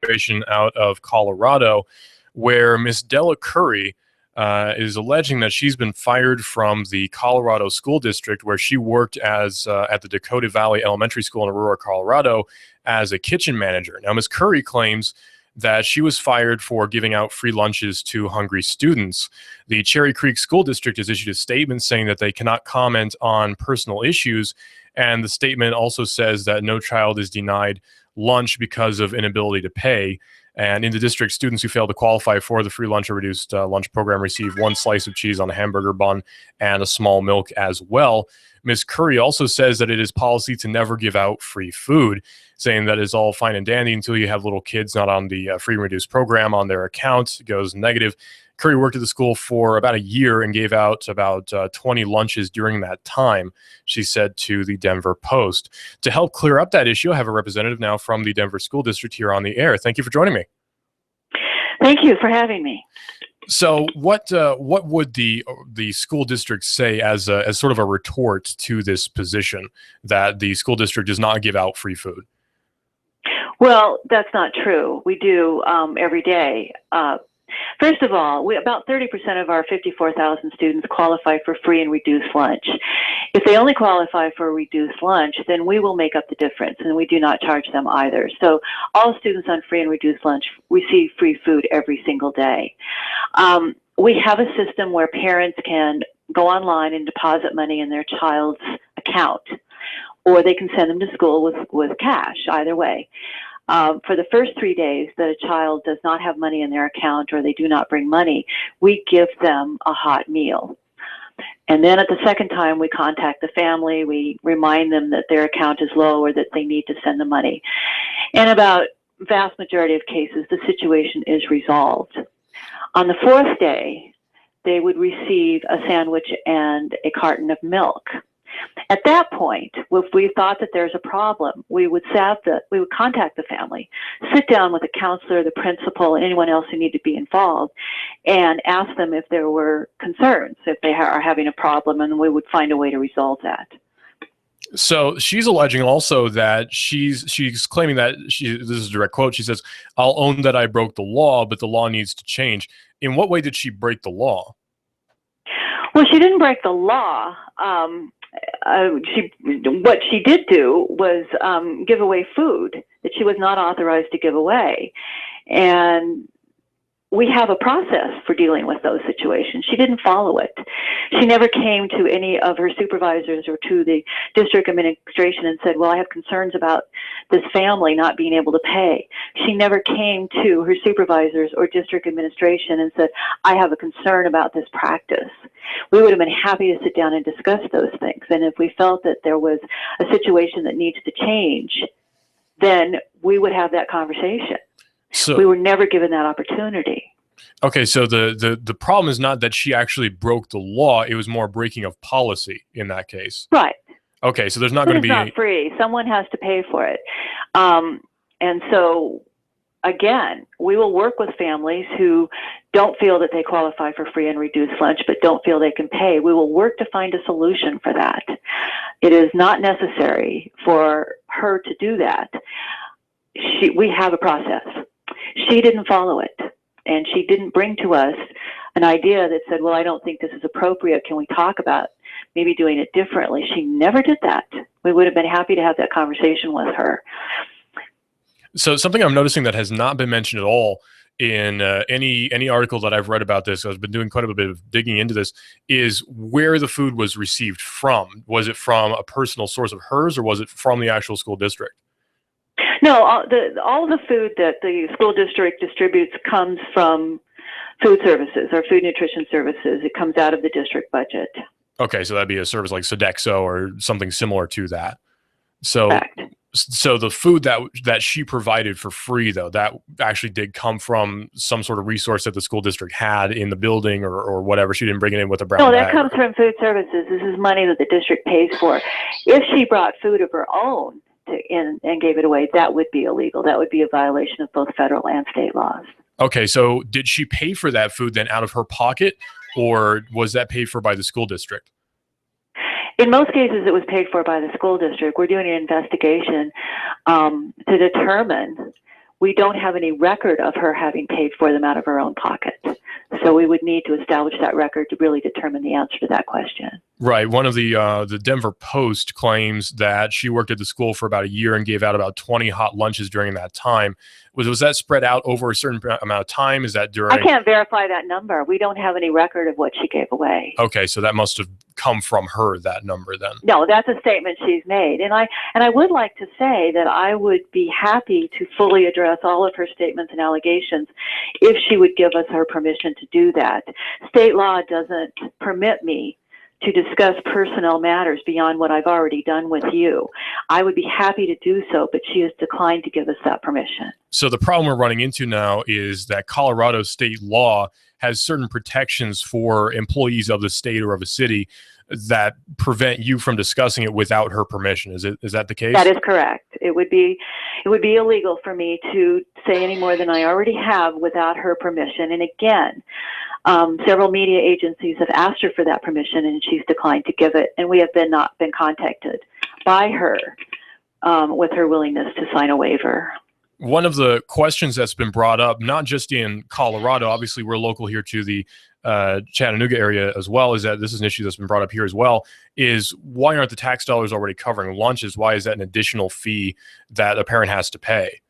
situation out of Colorado where Miss Della Curry is alleging that she's been fired from the Colorado School District where she worked as at the Dakota Valley Elementary School in Aurora, Colorado, as a kitchen manager. Now, Ms. Curry claims that she was fired for giving out free lunches to hungry students. The Cherry Creek School District has issued a statement saying that they cannot comment on personal issues, and the statement also says that no child is denied lunch because of inability to pay. And in the district, students who fail to qualify for the free lunch or reduced lunch program receive one slice of cheese on a hamburger bun and a small milk as well. Ms. Curry also says that it is policy to never give out free food, saying that is all fine and dandy until you have little kids not on the free and reduced program on their account. It goes negative. Curry worked at the school for about a year and gave out about 20 lunches during that time, she said to the Denver Post. To help clear up that issue, I have a representative now from the Denver School District here on the air. Thank you for joining me. Thank you for having me. So what would the school district say as sort of a retort to this position that the school district does not give out free food? Well, that's not true. We do every day. First of all, about 30% of our 54,000 students qualify for free and reduced lunch. If they only qualify for reduced lunch, then we will make up the difference, and we do not charge them either. So all students on free and reduced lunch receive free food every single day. We have a system where parents can go online and deposit money in their child's account, or they can send them to school with cash, either way. For the first 3 days that a child does not have money in their account or they do not bring money, we give them a hot meal. And then at the second time, we contact the family. We remind them that their account is low or that they need to send the money. And about vast majority of cases, the situation is resolved. On the fourth day, they would receive a sandwich and a carton of milk. At that point, if we thought that there's a problem, we would contact the family, sit down with the counselor, the principal, and anyone else who needed to be involved, and ask them if there were concerns, if they are having a problem, and we would find a way to resolve that. So she's alleging also that she's claiming that this is a direct quote. She says, "I'll own that I broke the law, but the law needs to change." In what way did she break the law? Well, she didn't break the law. What she did do was give away food that she was not authorized to give away. And we have a process for dealing with those situations. She didn't follow it. She never came to any of her supervisors or to the district administration and said, well, I have concerns about this family not being able to pay. She never came to her supervisors or district administration and said, I have a concern about this practice. We would have been happy to sit down and discuss those things. And if we felt that there was a situation that needs to change, then we would have that conversation. So we were never given that opportunity. Okay, so the problem is not that she actually broke the law; it was more breaking of policy in that case. Right. Okay, so there's not going to be. It's not free. Someone has to pay for it, and so again, we will work with families who don't feel that they qualify for free and reduced lunch, but don't feel they can pay. We will work to find a solution for that. It is not necessary for her to do that. We have a process. She didn't follow it, and she didn't bring to us an idea that said, well, I don't think this is appropriate. Can we talk about maybe doing it differently? She never did that. We would have been happy to have that conversation with her. So something I'm noticing that has not been mentioned at all in any article that I've read about this, I've been doing quite a bit of digging into this, is where the food was received from. Was it from a personal source of hers, or was it from the actual school district? No, all the food that the school district distributes comes from food services or food nutrition services. It comes out of the district budget. Okay, so that'd be a service like Sodexo or something similar to that. So, correct. So the food that she provided for free, though, that actually did come from some sort of resource that the school district had in the building or whatever. She didn't bring it in with a brown bag. No, that comes from food services. This is money that the district pays for. If she brought food of her own and gave it away, that would be illegal. That would be a violation of both federal and state laws. Okay, so did she pay for that food then out of her pocket, or was that paid for by the school district? In most cases, it was paid for by the school district. We're doing an investigation to determine we don't have any record of her having paid for them out of her own pocket. So we would need to establish that record to really determine the answer to that question. Right. One of the Denver Post claims that she worked at the school for about a year and gave out about 20 hot lunches during that time. Was that spread out over a certain amount of time? Is that during? I can't verify that number. We don't have any record of what she gave away. Okay, so that must have come from her, that number then. No, that's a statement she's made. And I would like to say that I would be happy to fully address all of her statements and allegations if she would give us her permission to do that. State law doesn't permit me to discuss personnel matters beyond what I've already done with you. I would be happy to do so, but she has declined to give us that permission. So the problem we're running into now is that Colorado state law has certain protections for employees of the state or of a city that prevent you from discussing it without her permission. Is that the case? That is correct. It would be illegal for me to say any more than I already have without her permission. And again, several media agencies have asked her for that permission, and she's declined to give it. And we have not been contacted by her with her willingness to sign a waiver. One of the questions that's been brought up, not just in Colorado, obviously we're local here to the Chattanooga area as well, is that this is an issue that's been brought up here as well, is why aren't the tax dollars already covering lunches? Why is that an additional fee that a parent has to pay?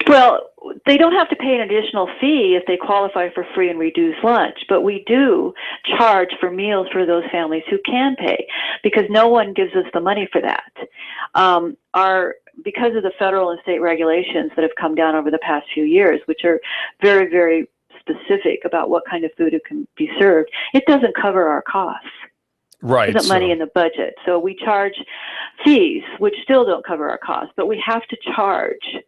Well, they don't have to pay an additional fee if they qualify for free and reduced lunch, but we do charge for meals for those families who can pay, because no one gives us the money for that. Because of the federal and state regulations that have come down over the past few years, which are very, very specific about what kind of food can be served, it doesn't cover our costs. Right. There isn't money in the budget. So we charge fees, which still don't cover our costs, but we have to charge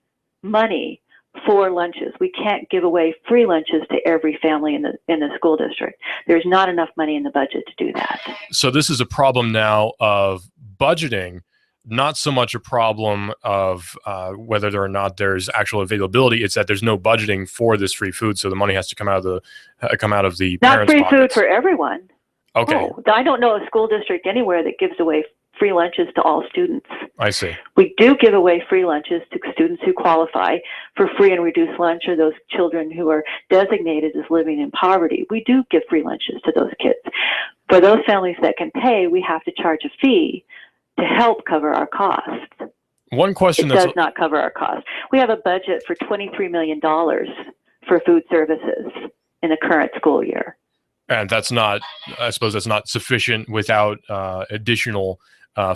money for lunches. We can't give away free lunches to every family in the school district. There's not enough money in the budget to do that. So this is a problem now of budgeting, not so much a problem of whether or not there's actual availability. It's that there's no budgeting for this free food, so the money has to come out of the not parents' free pockets. Food for everyone. Okay. No, I don't know a school district anywhere that gives away free lunches to all students. I see. We do give away free lunches to students who qualify for free and reduced lunch, or those children who are designated as living in poverty. We do give free lunches to those kids. For those families that can pay, we have to charge a fee to help cover our costs. One question does not cover our costs. We have a budget for $23 million for food services in the current school year. And that's not, I suppose that's not sufficient without additional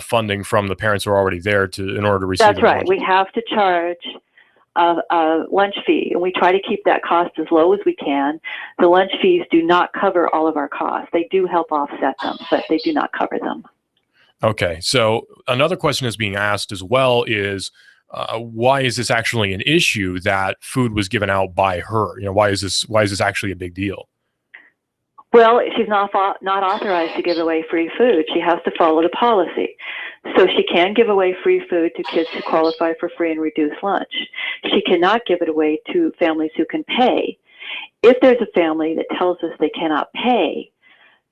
funding from the parents who are already there in order to receive. That's right. Lunch. We have to charge a lunch fee, and we try to keep that cost as low as we can. The lunch fees do not cover all of our costs. They do help offset them, but they do not cover them. Okay. So another question that's being asked as well is, why is this actually an issue that food was given out by her? Why is this actually a big deal? Well, she's not authorized to give away free food. She has to follow the policy. So she can give away free food to kids who qualify for free and reduced lunch. She cannot give it away to families who can pay. If there's a family that tells us they cannot pay,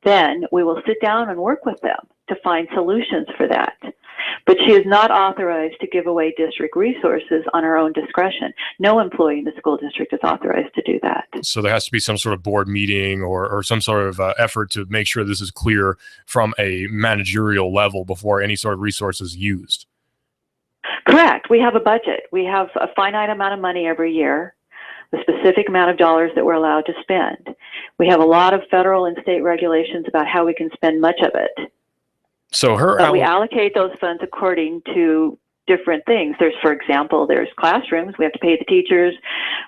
then we will sit down and work with them to find solutions for that. But she is not authorized to give away district resources on her own discretion. No employee in the school district is authorized to do that. So there has to be some sort of board meeting or some sort of effort to make sure this is clear from a managerial level before any sort of resource is used. Correct. We have a budget. We have a finite amount of money every year, a specific amount of dollars that we're allowed to spend. We have a lot of federal and state regulations about how we can spend much of it. So we allocate those funds according to different things. For example, there's classrooms. We have to pay the teachers.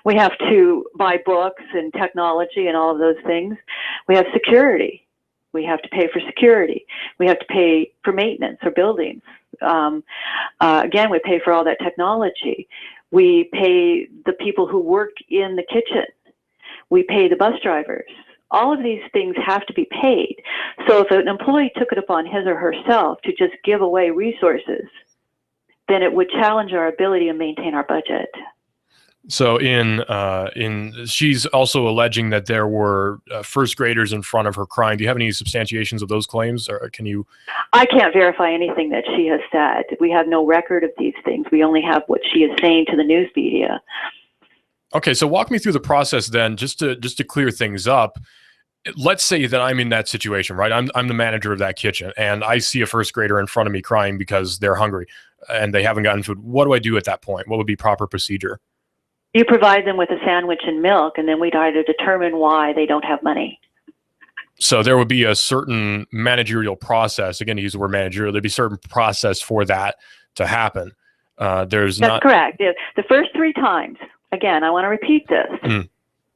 We have to buy books and technology and all of those things. We have security. We have to pay for security. We have to pay for maintenance or buildings. Again, we pay for all that technology. We pay the people who work in the kitchen. We pay the bus drivers. All of these things have to be paid. So if an employee took it upon his or herself to just give away resources, then it would challenge our ability to maintain our budget. So she's also alleging that there were first graders in front of her crying. Do you have any substantiations of those claims, or can you? I can't verify anything that she has said. We have no record of these things. We only have what she is saying to the news media. Okay, so walk me through the process then, just to clear things up. Let's say that I'm in that situation, right? I'm the manager of that kitchen, and I see a first grader in front of me crying because they're hungry and they haven't gotten food. What do I do at that point? What would be proper procedure? You provide them with a sandwich and milk, and then we'd either determine why they don't have money. So there would be a certain managerial process. Again, to use the word managerial, there'd be a certain process for that to happen. That's correct. The first 3 times, again, I want to repeat this.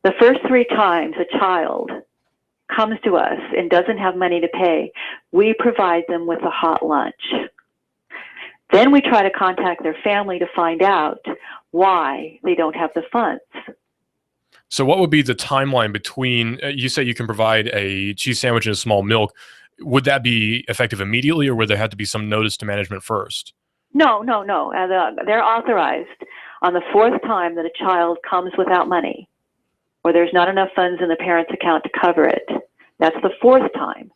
The first 3 times a child comes to us and doesn't have money to pay, we provide them with a hot lunch. Then we try to contact their family to find out why they don't have the funds. So what would be the timeline between, you say you can provide a cheese sandwich and a small milk. Would that be effective immediately, or would there have to be some notice to management first? No. They're authorized on the 4th time that a child comes without money, or there's not enough funds in the parent's account to cover it. That's the 4th time.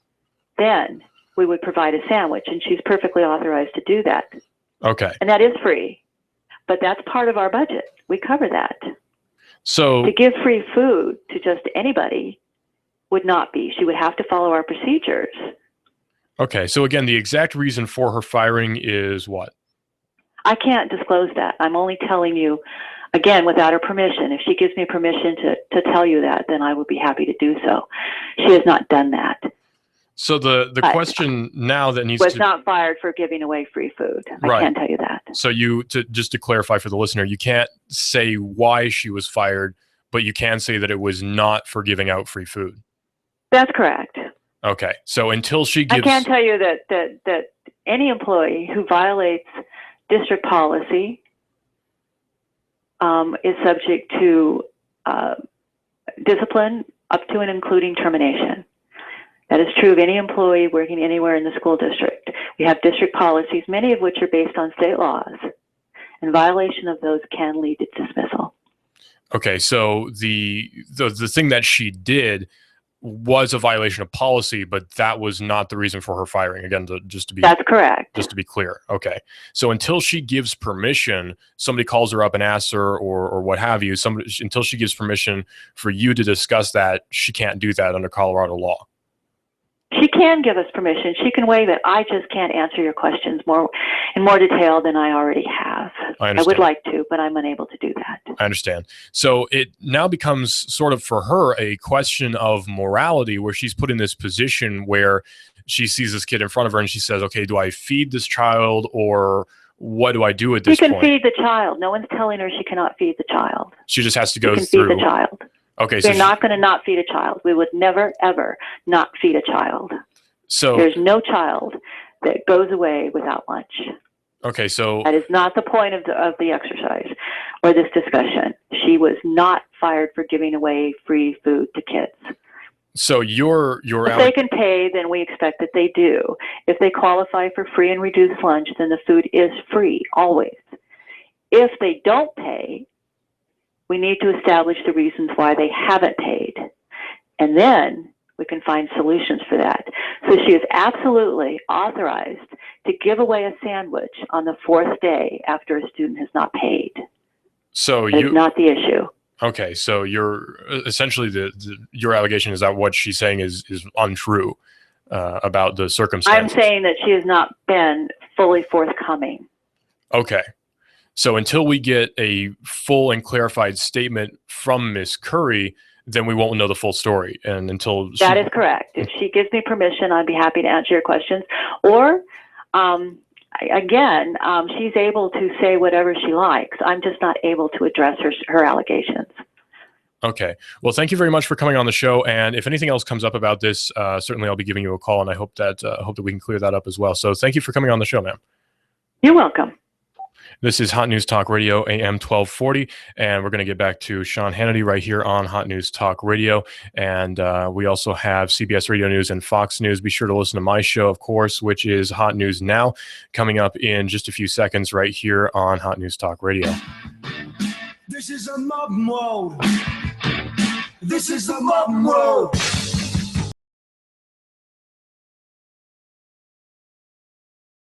Then we would provide a sandwich, and she's perfectly authorized to do that. Okay. And that is free, but that's part of our budget. We cover that. So to give free food to just anybody would not be. She would have to follow our procedures. Okay. So again, the exact reason for her firing is what? I can't disclose that. I'm only telling you, again, without her permission. If she gives me permission to tell you that, then I would be happy to do so. She has not done that. So the question now that needs was not fired for giving away free food. I can tell you that. So just to clarify for the listener, you can't say why she was fired, but you can say that it was not for giving out free food. That's correct. Okay. So until she gives... I can tell you that any employee who violates district policy is subject to discipline up to and including termination. That is true of any employee working anywhere in the school district. We have district policies, many of which are based on state laws, and violation of those can lead to dismissal. Okay, so the thing that she did was a violation of policy, but that was not the reason for her firing. Again, that's correct. Just to be clear. Okay, so until she gives permission, somebody calls her up and asks her, or what have you. Until she gives permission for you to discuss that, she can't do that under Colorado law. She can give us permission. She can waive it. I just can't answer your questions in more detail than I already have. I would like to, but I'm unable to do that. I understand. So it now becomes sort of for her a question of morality, where she's put in this position where she sees this kid in front of her and she says, okay, do I feed this child, or what do I do at this point? She can feed the child. No one's telling her she cannot feed the child. She just has to go through. Feed the child. Okay, so we're not going to not feed a child. We would never, ever not feed a child. So there's no child that goes away without lunch. Okay, so that is not the point of the exercise or this discussion. She was not fired for giving away free food to kids. So if they can pay, then we expect that they do. If they qualify for free and reduced lunch, then the food is free always. If they don't pay, we need to establish the reasons why they haven't paid, and then we can find solutions for that. So she is absolutely authorized to give away a sandwich on the 4th day after a student has not paid. So it's not the issue. Okay, so you're essentially your allegation is that what she's saying is untrue about the circumstances. I'm saying that she has not been fully forthcoming. Okay. So until we get a full and clarified statement from Ms. Curry, then we won't know the full story. And until that is correct. If she gives me permission, I'd be happy to answer your questions. Or, again, she's able to say whatever she likes. I'm just not able to address her allegations. Okay. Well, thank you very much for coming on the show. And if anything else comes up about this, certainly I'll be giving you a call, and I hope that we can clear that up as well. So thank you for coming on the show, ma'am. You're welcome. This is Hot News Talk Radio, AM 1240, and we're going to get back to Sean Hannity right here on Hot News Talk Radio. And we also have CBS Radio News and Fox News. Be sure to listen to my show, of course, which is Hot News Now, coming up in just a few seconds right here on Hot News Talk Radio. This is a modern world. This is the modern world.